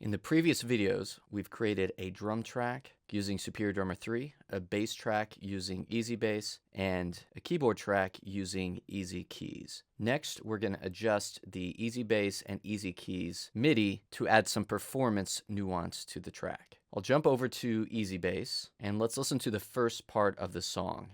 In the previous videos, we've created a drum track using Superior Drummer 3, a bass track using EZbass, and a keyboard track using EZkeys. Next, we're going to adjust the EZbass and EZkeys MIDI to add some performance nuance to the track. I'll jump over to EZbass, and let's listen to the first part of the song.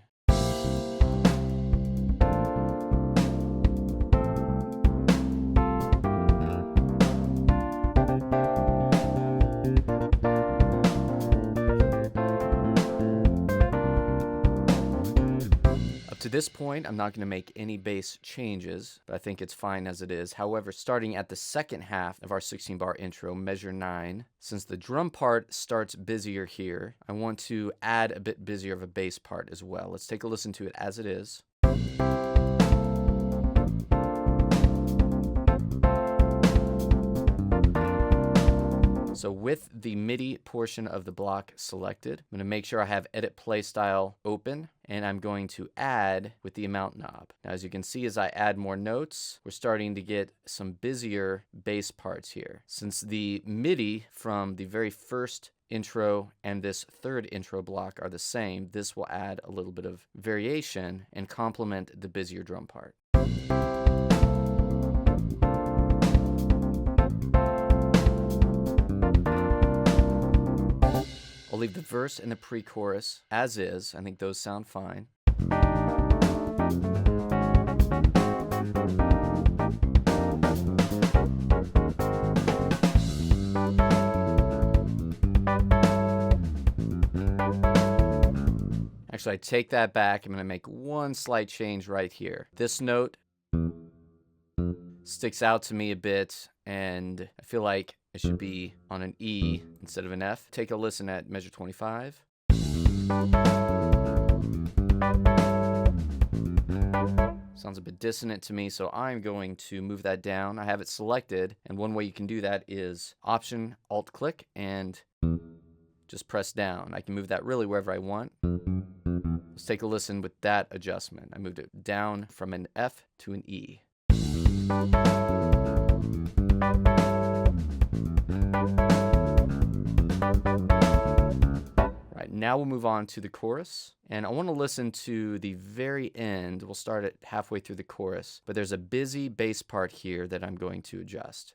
To this point, I'm not going to make any bass changes, but I think it's fine as it is. However, starting at the second half of our 16-bar intro, measure 9, since the drum part starts busier here, I want to add a bit busier of a bass part as well. Let's take a listen to it as it is. So with the MIDI portion of the block selected, I'm going to make sure I have Edit Play Style open, and I'm going to add with the amount knob. Now, as you can see, as I add more notes, we're starting to get some busier bass parts here. Since the MIDI from the very first intro and this third intro block are the same, this will add a little bit of variation and complement the busier drum part. I'll leave the verse and the pre-chorus as is. I think those sound fine. Actually, I take that back. I'm going to make one slight change right here. This note sticks out to me a bit, and I feel like it should be on an E instead of an F. Take a listen at measure 25. Sounds a bit dissonant to me, so I'm going to move that down. I have it selected, and one way you can do that is Option, Alt-click, and just press down. I can move that really wherever I want. Let's take a listen with that adjustment. I moved it down from an F to an E. Right, now we'll move on to the chorus, and I want to listen to the very end. We'll start at halfway through the chorus, but there's a busy bass part here that I'm going to adjust.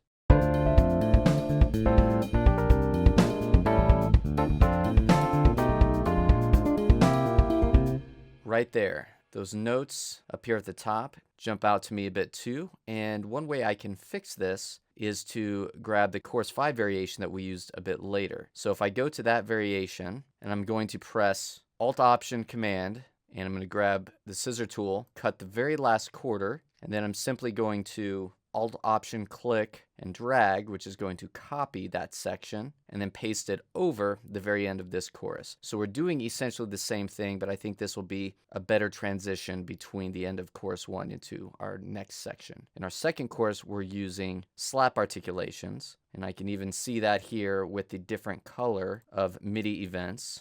Right there. Those notes up here at the top jump out to me a bit too, and one way I can fix this is to grab the chorus 5 variation that we used a bit later. So if I go to that variation, and I'm going to press Alt-Option-Command, and I'm going to grab the scissor tool, cut the very last quarter, and then I'm simply going to Alt-Option-Click and drag, which is going to copy that section, and then paste it over the very end of this chorus. So we're doing essentially the same thing, but I think this will be a better transition between the end of chorus 1 into our next section. In our second chorus, we're using slap articulations, and I can even see that here with the different color of MIDI events.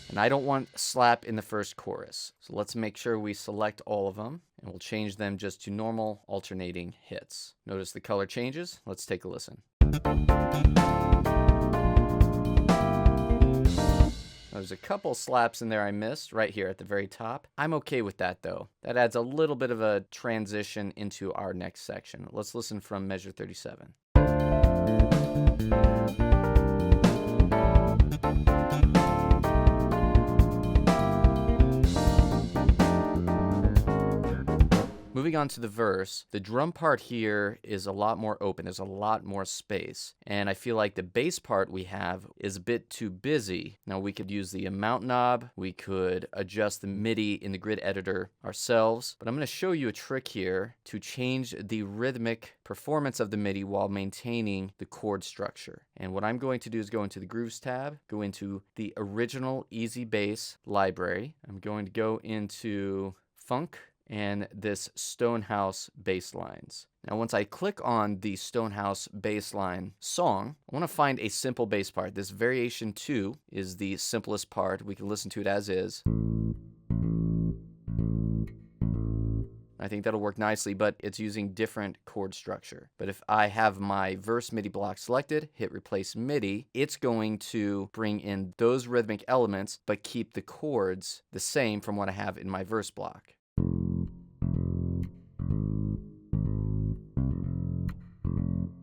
And I don't want slap in the first chorus. So let's make sure we select all of them, and we'll change them just to normal alternating hits. Notice the color changes. Let's take a listen. There's a couple slaps in there I missed right here at the very top. I'm okay with that though. That adds a little bit of a transition into our next section. Let's listen from measure 37. Moving on to the verse, the drum part here is a lot more open. There's a lot more space. And I feel like the bass part we have is a bit too busy. Now we could use the amount knob. We could adjust the MIDI in the grid editor ourselves. But I'm going to show you a trick here to change the rhythmic performance of the MIDI while maintaining the chord structure. And what I'm going to do is go into the Grooves tab, go into the original EZbass library. I'm going to go into Funk and this Stonehouse bass lines. Now, once I click on the Stonehouse bass line song, I want to find a simple bass part. This variation 2 is the simplest part. We can listen to it as is. I think that'll work nicely, but it's using different chord structure. But if I have my verse MIDI block selected, hit replace MIDI, it's going to bring in those rhythmic elements, but keep the chords the same from what I have in my verse block.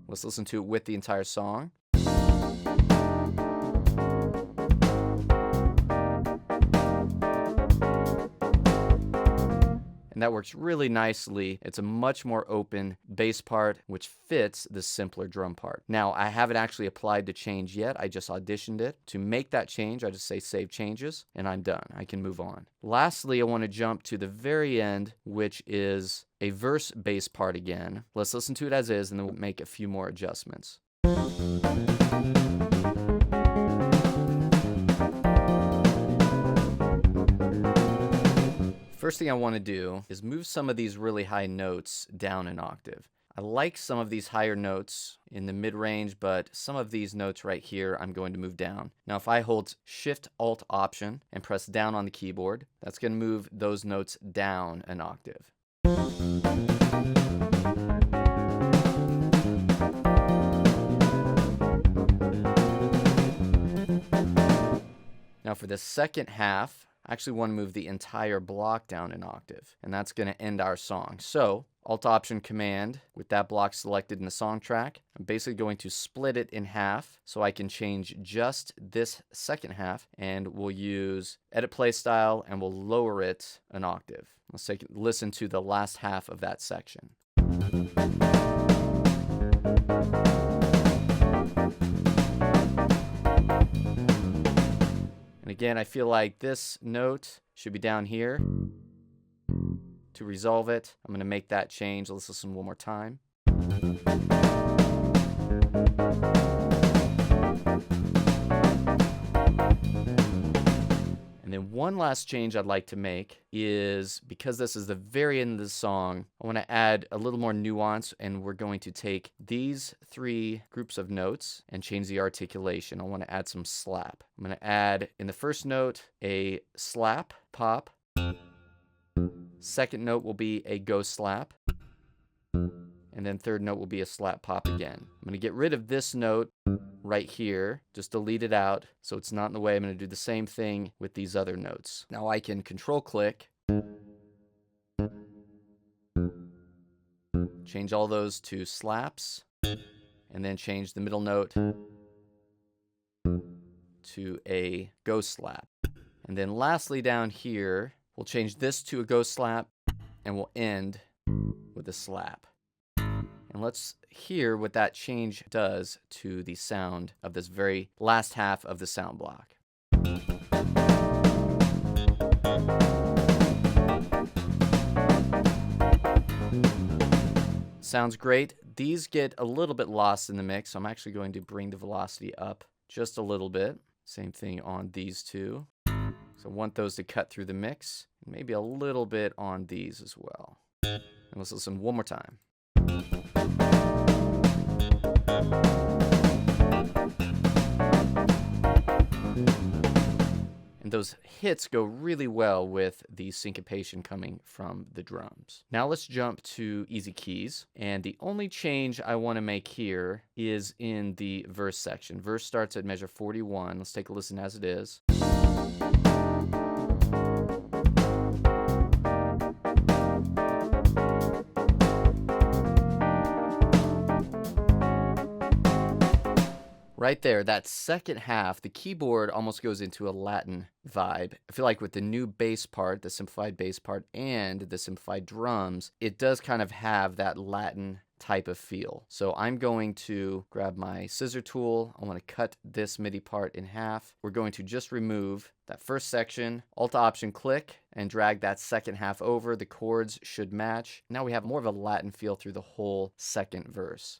Let's listen to it with the entire song. And that works really nicely. It's a much more open bass part, which fits the simpler drum part. Now, I haven't actually applied the change yet. I just auditioned it. To make that change, I just say Save Changes, and I'm done. I can move on. Lastly, I want to jump to the very end, which is a verse bass part again. Let's listen to it as is, and then we'll make a few more adjustments. First thing I want to do is move some of these really high notes down an octave. I like some of these higher notes in the mid-range, but some of these notes right here I'm going to move down. Now if I hold Shift-Alt-Option and press down on the keyboard, that's going to move those notes down an octave. Now for the second half, I actually want to move the entire block down an octave, and that's going to end our song. So, Alt-Option-Command, with that block selected in the song track, I'm basically going to split it in half so I can change just this second half, and we'll use Edit Play Style, and we'll lower it an octave. Let's listen to the last half of that section. And again, I feel like this note should be down here. To resolve it, I'm going to make that change. Let's listen one more time. And then one last change I'd like to make is, because this is the very end of the song, I want to add a little more nuance, and we're going to take these three groups of notes and change the articulation. I want to add some slap. I'm going to add, in the first note, a slap pop. Second note will be a go slap. And then third note will be a slap pop again. I'm going to get rid of this note right here, just delete it out so it's not in the way. I'm going to do the same thing with these other notes. Now I can control click, change all those to slaps, and then change the middle note to a go slap. And then lastly down here, we'll change this to a go slap, and we'll end with a slap. And let's hear what that change does to the sound of this very last half of the sound block. Sounds great. These get a little bit lost in the mix, so I'm actually going to bring the velocity up just a little bit. Same thing on these two. So I want those to cut through the mix, maybe a little bit on these as well. And let's listen one more time. And those hits go really well with the syncopation coming from the drums. Now let's jump to EZkeys, and the only change I want to make here is in the verse section. Verse starts at measure 41. Let's take a listen as it is. Right there, that second half, the keyboard almost goes into a Latin vibe. I feel like with the new bass part, the simplified bass part, and the simplified drums, it does kind of have that Latin type of feel. So I'm going to grab my scissor tool. I want to cut this MIDI part in half. We're going to just remove that first section, Alt-Option click, and drag that second half over. The chords should match. Now we have more of a Latin feel through the whole second verse.